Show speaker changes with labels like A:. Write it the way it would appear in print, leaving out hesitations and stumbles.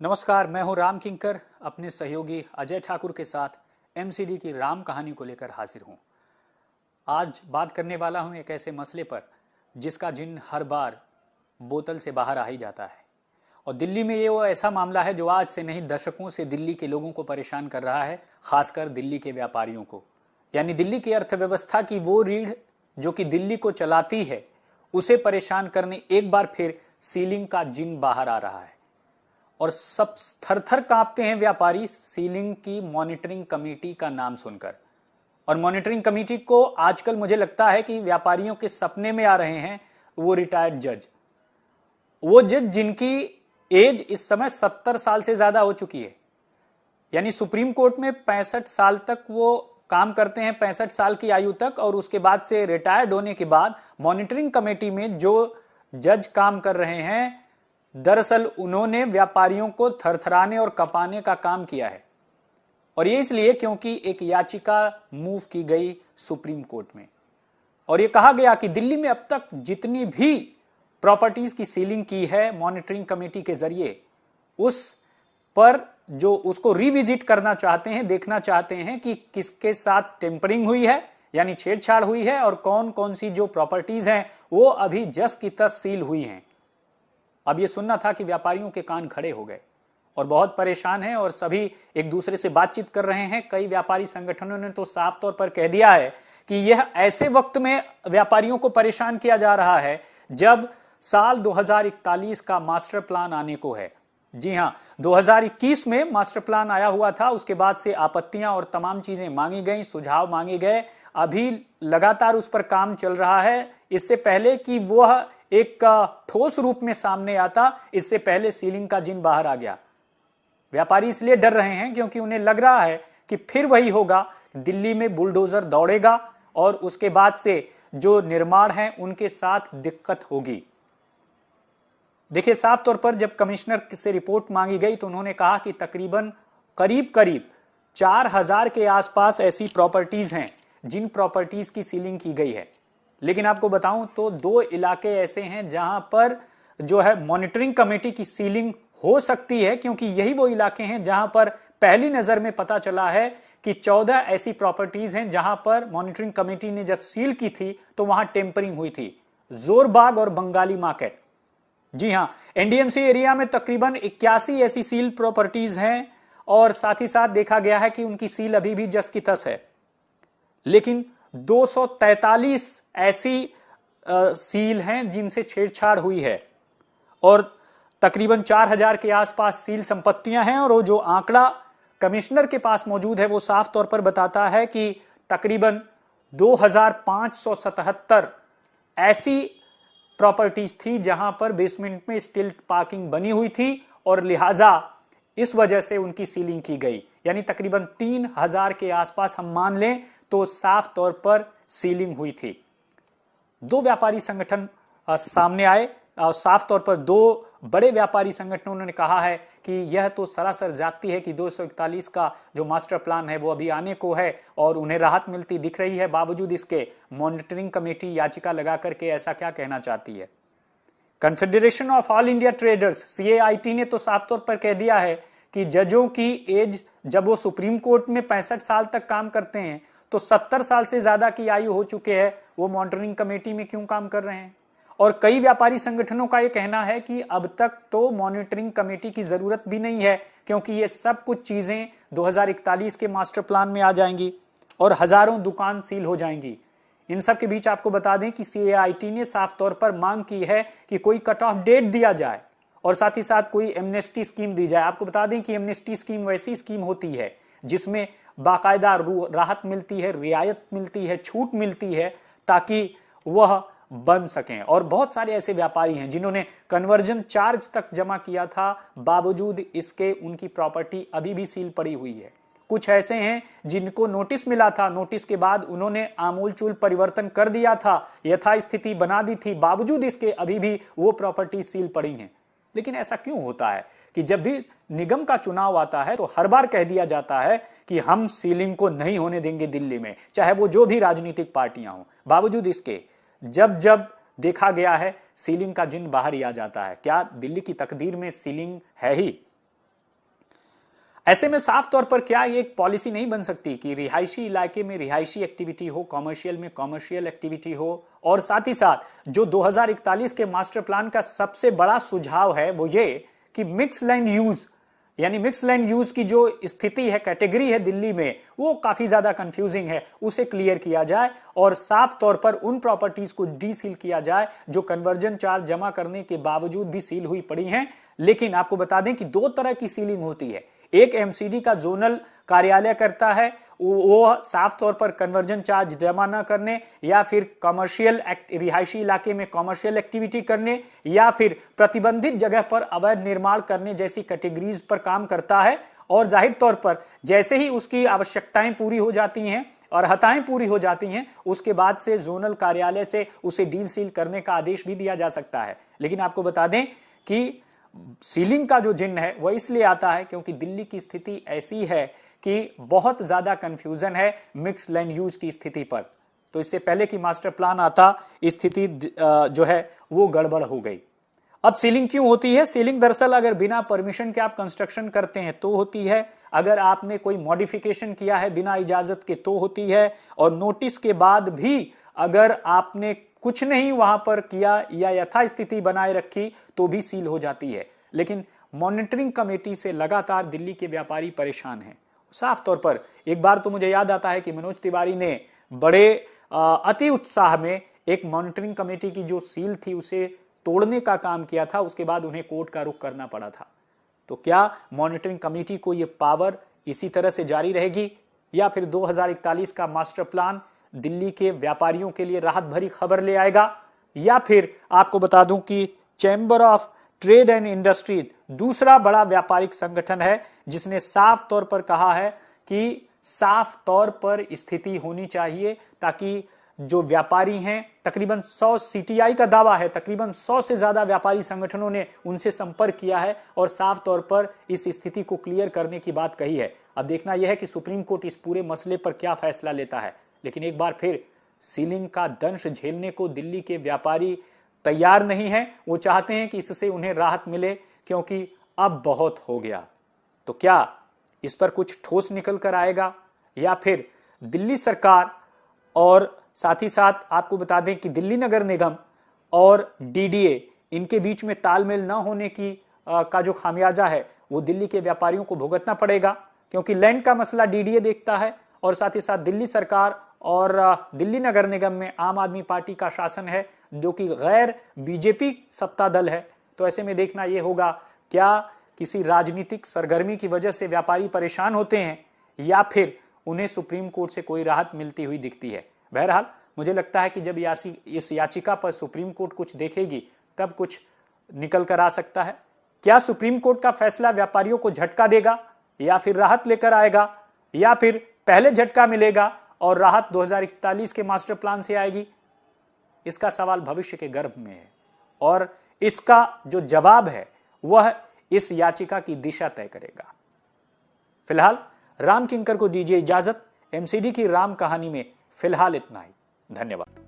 A: नमस्कार, मैं हूं राम किंकर अपने सहयोगी अजय ठाकुर के साथ एमसीडी की राम कहानी को लेकर हाजिर हूं। आज बात करने वाला हूं एक ऐसे मसले पर जिसका जिन हर बार बोतल से बाहर आ ही जाता है। और दिल्ली में ये वो ऐसा मामला है जो आज से नहीं दशकों से दिल्ली के लोगों को परेशान कर रहा है, खासकर दिल्ली के व्यापारियों को। यानी दिल्ली की अर्थव्यवस्था की वो रीढ़ जो कि दिल्ली को चलाती है, उसे परेशान करने एक बार फिर सीलिंग का जिन बाहर आ रहा है। और सब थर-थर कांपते हैं व्यापारी सीलिंग की मॉनिटरिंग कमेटी का नाम सुनकर। और मॉनिटरिंग कमेटी को आजकल मुझे लगता है कि व्यापारियों के सपने में आ रहे हैं वो रिटायर्ड जज, वो जज जिनकी एज इस समय 70 साल से ज्यादा हो चुकी है। यानी सुप्रीम कोर्ट में 65 साल तक वो काम करते हैं, 65 साल की आयु तक, और उसके बाद से रिटायर्ड होने के बाद मॉनिटरिंग कमेटी में जो जज काम कर रहे हैं, दरअसल उन्होंने व्यापारियों को थरथराने और कपाने का काम किया है। और ये इसलिए क्योंकि एक याचिका मूव की गई सुप्रीम कोर्ट में और ये कहा गया कि दिल्ली में अब तक जितनी भी प्रॉपर्टीज की सीलिंग की है मॉनिटरिंग कमेटी के जरिए, उस पर जो उसको रिविजिट करना चाहते हैं, देखना चाहते हैं कि किसके साथ टेम्परिंग हुई है, यानी छेड़छाड़ हुई है, और कौन कौन सी जो प्रॉपर्टीज हैं वो अभी जस की तस सील हुई हैं। अब ये सुनना था कि व्यापारियों के कान खड़े हो गए और बहुत परेशान हैं और सभी एक दूसरे से बातचीत कर रहे हैं। कई व्यापारी संगठनों ने तो साफ तौर पर कह दिया है कि यह ऐसे वक्त में व्यापारियों को परेशान किया जा रहा है जब साल 2041 का मास्टर प्लान आने को है। जी हां, 2021 में मास्टर प्लान आया हुआ था, उसके बाद से आपत्तियां और तमाम चीजें मांगी गई, सुझाव मांगे गए। अभी लगातार उस पर काम चल रहा है। इससे पहले कि वह एक ठोस रूप में सामने आता, इससे पहले सीलिंग का जिन बाहर आ गया। व्यापारी इसलिए डर रहे हैं क्योंकि उन्हें लग रहा है कि फिर वही होगा, दिल्ली में बुलडोजर दौड़ेगा और उसके बाद से जो निर्माण है उनके साथ दिक्कत होगी। देखिए, साफ तौर पर जब कमिश्नर से रिपोर्ट मांगी गई तो उन्होंने कहा कि तकरीबन करीब 4000 के आसपास ऐसी प्रॉपर्टीज हैं जिन प्रॉपर्टीज की सीलिंग की गई है। लेकिन आपको बताऊं तो 2 इलाके ऐसे हैं जहां पर जो है मॉनिटरिंग कमेटी की सीलिंग हो सकती है, क्योंकि यही वो इलाके हैं जहां पर पहली नजर में पता चला है कि 14 ऐसी प्रॉपर्टीज हैं जहां पर मॉनिटरिंग कमेटी ने जब सील की थी तो वहां टेम्परिंग हुई थी। जोरबाग और बंगाली मार्केट, जी हां, एनडीएमसी एरिया में तकरीबन 81 ऐसी सील प्रॉपर्टीज हैं और साथ ही साथ देखा गया है कि उनकी सील अभी भी जस की तस है। लेकिन 243 ऐसी सील हैं जिनसे छेड़छाड़ हुई है और तकरीबन 4000 के आसपास सील संपत्तियां हैं। और वो जो आंकड़ा कमिश्नर के पास मौजूद है वो साफ तौर पर बताता है कि तकरीबन 2577 ऐसी प्रॉपर्टीज थी जहां पर बेसमेंट में स्टील पार्किंग बनी हुई थी और लिहाजा इस वजह से उनकी सीलिंग की गई। यानी तकरीबन 3000 के आसपास हम मान लें तो साफ तौर पर सीलिंग हुई थी। 2 व्यापारी संगठन सामने आए और साफ तौर पर 2 बड़े व्यापारी संगठनों ने कहा है कि यह तो सरासर जाती है कि 241 का जो मास्टर प्लान है वो अभी आने को है और उन्हें राहत मिलती दिख रही है। बावजूद इसके मॉनिटरिंग कमेटी याचिका लगा करके ऐसा क्या कहना चाहती है? Confederation of All India Traders CAIT ने तो साफ तौर पर कह दिया है कि जजों की एज जब वो सुप्रीम कोर्ट में 65 साल तक काम करते हैं तो 70 साल से ज्यादा की आयु हो चुके हैं, वो मॉनिटरिंग कमेटी में क्यों काम कर रहे हैं? और कई व्यापारी संगठनों का यह कहना है कि अब तक तो मॉनिटरिंग कमेटी की जरूरत भी नहीं है, क्योंकि ये सब कुछ चीजें 2041 के मास्टर प्लान में आ जाएंगी और हजारों दुकान सील हो जाएंगी। इन सब के बीच आपको बता दें कि सीएआईटी ने साफ तौर पर मांग की है कि कोई कट ऑफ डेट दिया जाए और साथ ही साथ कोई एमनेस्टी स्कीम दी जाए। आपको बता दें कि एमनेस्टी स्कीम वैसी स्कीम होती है जिसमें बाकायदा राहत मिलती है, रियायत मिलती है, छूट मिलती है ताकि वह बन सकें। और बहुत सारे ऐसे व्यापारी हैं जिन्होंने कन्वर्जन चार्ज तक जमा किया था, बावजूद इसके उनकी प्रॉपर्टी अभी भी सील पड़ी हुई है। कुछ ऐसे हैं जिनको नोटिस मिला था, नोटिस के बाद उन्होंने आमूलचूल परिवर्तन कर दिया था, यथास्थिति बना दी थी, बावजूद इसके अभी भी वो प्रॉपर्टी सील पड़ी हैं। लेकिन ऐसा क्यों होता है कि जब भी निगम का चुनाव आता है तो हर बार कह दिया जाता है कि हम सीलिंग को नहीं होने देंगे दिल्ली में, चाहे वो जो भी राजनीतिक पार्टियां हों। बावजूद इसके जब जब देखा गया है सीलिंग का जिन बाहर ही आ जाता है। क्या दिल्ली की तकदीर में सीलिंग है ही? ऐसे में साफ तौर पर क्या ये एक पॉलिसी नहीं बन सकती कि रिहायशी इलाके में रिहायशी एक्टिविटी हो, कॉमर्शियल में कॉमर्शियल एक्टिविटी हो, और साथ ही साथ जो 2041 के मास्टर प्लान का सबसे बड़ा सुझाव है वो ये कि मिक्स लैंड यूज, यानी मिक्स लैंड यूज की जो स्थिति है, कैटेगरी है दिल्ली में, वो काफी ज्यादा कंफ्यूजिंग है, उसे क्लियर किया जाए और साफ तौर पर उन प्रॉपर्टीज को डी सील किया जाए जो कन्वर्जन चार्ज जमा करने के बावजूद भी सील हुई पड़ी हैं। लेकिन आपको बता दें कि दो तरह की सीलिंग होती है, एक एमसीडी का जोनल कार्यालय करता है, वो साफ तौर पर कन्वर्जन चार्ज जमा न करने या फिर कमर्शियल रिहायशी इलाके में कमर्शियल एक्टिविटी करने या फिर प्रतिबंधित जगह पर अवैध निर्माण करने जैसी कैटेगरीज पर काम करता है। और जाहिर तौर पर जैसे ही उसकी आवश्यकताएं पूरी हो जाती हैं और हताएं पूरी हो जाती हैं, उसके बाद से जोनल कार्यालय से उसे डील सील करने का आदेश भी दिया जा सकता है। लेकिन आपको बता दें कि सीलिंग का जो जिन्न है वह इसलिए आता है क्योंकि दिल्ली की स्थिति ऐसी है कि बहुत ज्यादा कंफ्यूजन है मिक्स लैंड यूज की स्थिति पर। तो इससे पहले कि मास्टर प्लान आता, स्थिति जो है वो गड़बड़ हो गई। अब सीलिंग क्यों होती है? सीलिंग दरअसल अगर बिना परमिशन के आप कंस्ट्रक्शन करते हैं तो होती है, अगर आपने कोई मॉडिफिकेशन किया है बिना इजाजत के तो होती है, और नोटिस के बाद भी अगर आपने कुछ नहीं वहां पर किया या यथास्थिति बनाए रखी तो भी सील हो जाती है। लेकिन मॉनिटरिंग कमेटी से लगातार दिल्ली के व्यापारी परेशान हैं। साफ तौर पर एक बार तो मुझे याद आता है कि मनोज तिवारी ने बड़े अति उत्साह में एक मॉनिटरिंग कमेटी की जो सील थी उसे तोड़ने का काम किया था, उसके बाद उन्हें कोर्ट का रुख करना पड़ा था। तो क्या मॉनिटरिंग कमेटी को यह पावर इसी तरह से जारी रहेगी या फिर 2041 का मास्टर प्लान दिल्ली के व्यापारियों के लिए राहत भरी खबर ले आएगा? या फिर आपको बता दूं कि chamber of trade and industry दूसरा बड़ा व्यापारिक संगठन है जिसने साफ तौर पर कहा है कि साफ तौर पर स्थिति होनी चाहिए ताकि जो व्यापारी हैं, तकरीबन 100 सीटीआई का दावा है, तकरीबन 100 से ज्यादा व्यापारी संगठनों ने उनसे संपर्क किया है और साफ तौर पर इस स्थिति को क्लियर करने की बात कही है। अब देखना यह है कि सुप्रीम कोर्ट इस पूरे मसले पर क्या फैसला लेता है। लेकिन एक बार फिर सीलिंग का दंश झेलने को दिल्ली के व्यापारी तैयार नहीं है। वो चाहते हैं कि इससे उन्हें राहत मिले क्योंकि अब बहुत हो गया। तो क्या इस पर कुछ ठोस निकल कर आएगा या फिर दिल्ली सरकार, और साथ ही साथ आपको बता दें कि दिल्ली नगर निगम और डीडीए इनके बीच में तालमेल न होने की का जो खामियाजा है वो दिल्ली के व्यापारियों को भुगतना पड़ेगा, क्योंकि लैंड का मसला डीडीए देखता है और साथ ही साथ दिल्ली सरकार और दिल्ली नगर निगम में आम आदमी पार्टी का शासन है जो कि गैर बीजेपी सत्ता दल है। तो ऐसे में देखना यह होगा क्या किसी राजनीतिक सरगर्मी की वजह से व्यापारी परेशान होते हैं या फिर उन्हें सुप्रीम कोर्ट से कोई राहत मिलती हुई दिखती है। बहरहाल मुझे लगता है कि जब इस याचिका पर सुप्रीम कोर्ट कुछ देखेगी तब कुछ निकल कर आ सकता है। क्या सुप्रीम कोर्ट का फैसला व्यापारियों को झटका देगा या फिर राहत लेकर आएगा, या फिर पहले झटका मिलेगा और राहत 2041 के मास्टर प्लान से आएगी? इसका सवाल भविष्य के गर्भ में है और इसका जो जवाब है वह इस याचिका की दिशा तय करेगा। फिलहाल राम किंकर को दीजिए इजाजत। एमसीडी की राम कहानी में फिलहाल इतना ही। धन्यवाद।